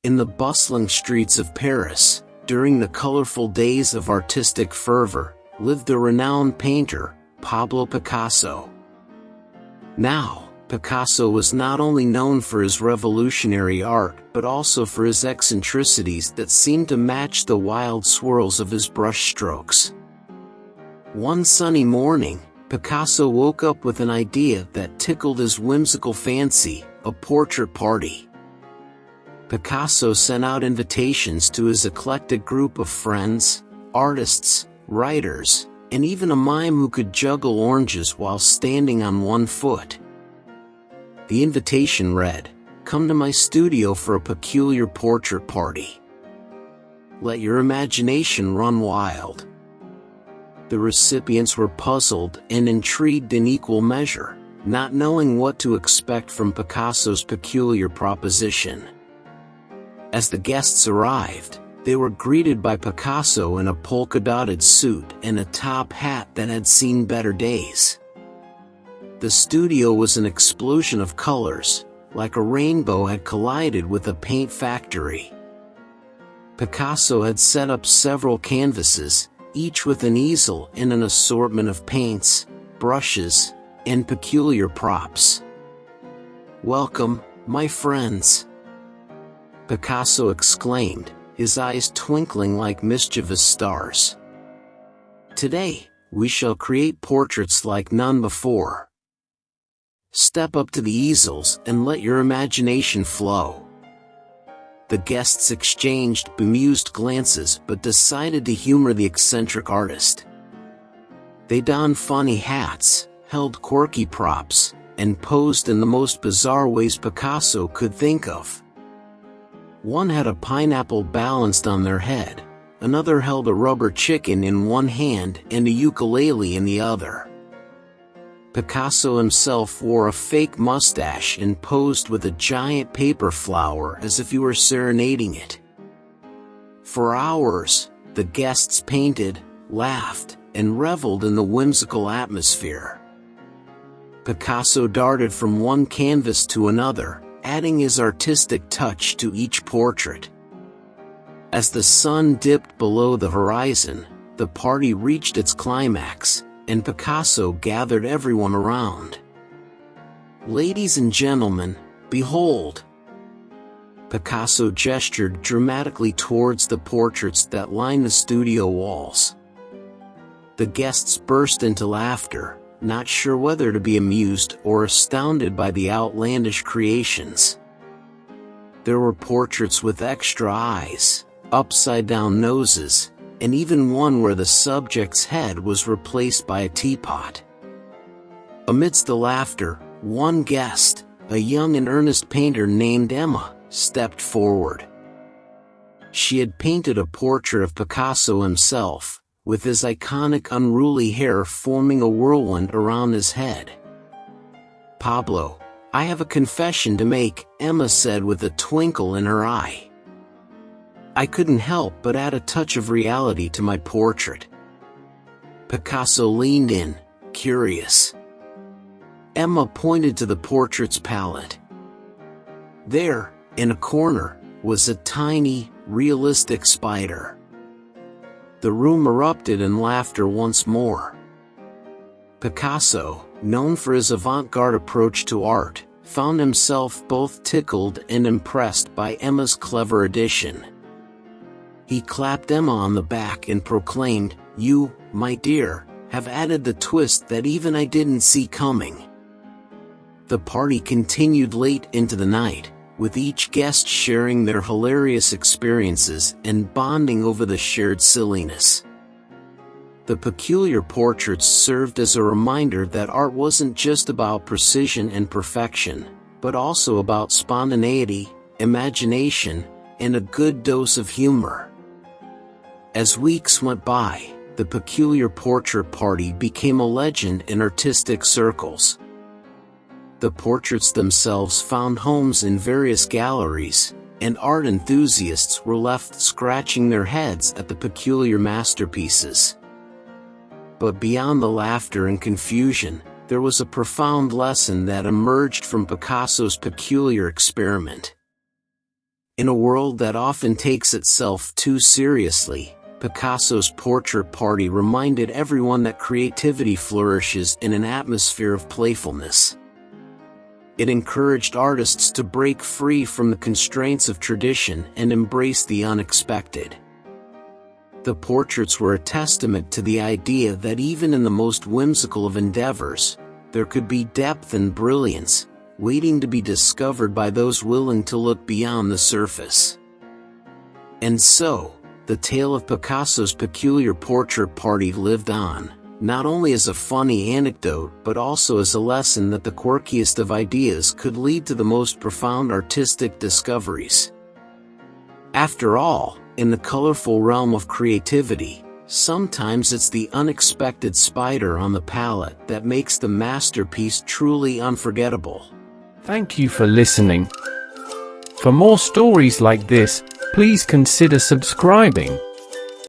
In the bustling streets of Paris, during the colorful days of artistic fervor, lived the renowned painter, Pablo Picasso. Now, Picasso was not only known for his revolutionary art but also for his eccentricities that seemed to match the wild swirls of his brushstrokes. One sunny morning, Picasso woke up with an idea that tickled his whimsical fancy: a portrait party. Picasso sent out invitations to his eclectic group of friends, artists, writers, and even a mime who could juggle oranges while standing on one foot. The invitation read, "Come to my studio for a peculiar portrait party. Let your imagination run wild." The recipients were puzzled and intrigued in equal measure, not knowing what to expect from Picasso's peculiar proposition. As the guests arrived, they were greeted by Picasso in a polka-dotted suit and a top hat that had seen better days. The studio was an explosion of colors, like a rainbow had collided with a paint factory. Picasso had set up several canvases, each with an easel and an assortment of paints, brushes, and peculiar props. "Welcome, my friends," Picasso exclaimed, his eyes twinkling like mischievous stars. "Today, we shall create portraits like none before. Step up to the easels and let your imagination flow." The guests exchanged bemused glances but decided to humor the eccentric artist. They donned funny hats, held quirky props, and posed in the most bizarre ways Picasso could think of. One had a pineapple balanced on their head, another held a rubber chicken in one hand and a ukulele in the other. Picasso himself wore a fake mustache and posed with a giant paper flower as if he were serenading it. For hours, the guests painted, laughed, and reveled in the whimsical atmosphere. Picasso darted from one canvas to another, adding his artistic touch to each portrait. As the sun dipped below the horizon, the party reached its climax, and Picasso gathered everyone around. "Ladies and gentlemen, behold!" Picasso gestured dramatically towards the portraits that lined the studio walls. The guests burst into laughter, not sure whether to be amused or astounded by the outlandish creations. There were portraits with extra eyes, upside-down noses, and even one where the subject's head was replaced by a teapot. Amidst the laughter, one guest, a young and earnest painter named Emma, stepped forward. She had painted a portrait of Picasso himself, with his iconic unruly hair forming a whirlwind around his head. "Pablo, I have a confession to make," Emma said with a twinkle in her eye. "I couldn't help but add a touch of reality to my portrait." Picasso leaned in, curious. Emma pointed to the portrait's palette. There, in a corner, was a tiny, realistic spider. The room erupted in laughter once more. Picasso, known for his avant-garde approach to art, found himself both tickled and impressed by Emma's clever addition. He clapped Emma on the back and proclaimed, "You, my dear, have added the twist that even I didn't see coming." The party continued late into the night, with each guest sharing their hilarious experiences and bonding over the shared silliness. The peculiar portraits served as a reminder that art wasn't just about precision and perfection, but also about spontaneity, imagination, and a good dose of humor. As weeks went by, the peculiar portrait party became a legend in artistic circles. The portraits themselves found homes in various galleries, and art enthusiasts were left scratching their heads at the peculiar masterpieces. But beyond the laughter and confusion, there was a profound lesson that emerged from Picasso's peculiar experiment. In a world that often takes itself too seriously, Picasso's portrait party reminded everyone that creativity flourishes in an atmosphere of playfulness. It encouraged artists to break free from the constraints of tradition and embrace the unexpected. The portraits were a testament to the idea that even in the most whimsical of endeavors, there could be depth and brilliance, waiting to be discovered by those willing to look beyond the surface. And so, the tale of Picasso's peculiar portrait party lived on, not only as a funny anecdote but also as a lesson that the quirkiest of ideas could lead to the most profound artistic discoveries. After all, in the colorful realm of creativity, sometimes it's the unexpected spider on the palette that makes the masterpiece truly unforgettable. Thank you for listening. For more stories like this, please consider subscribing.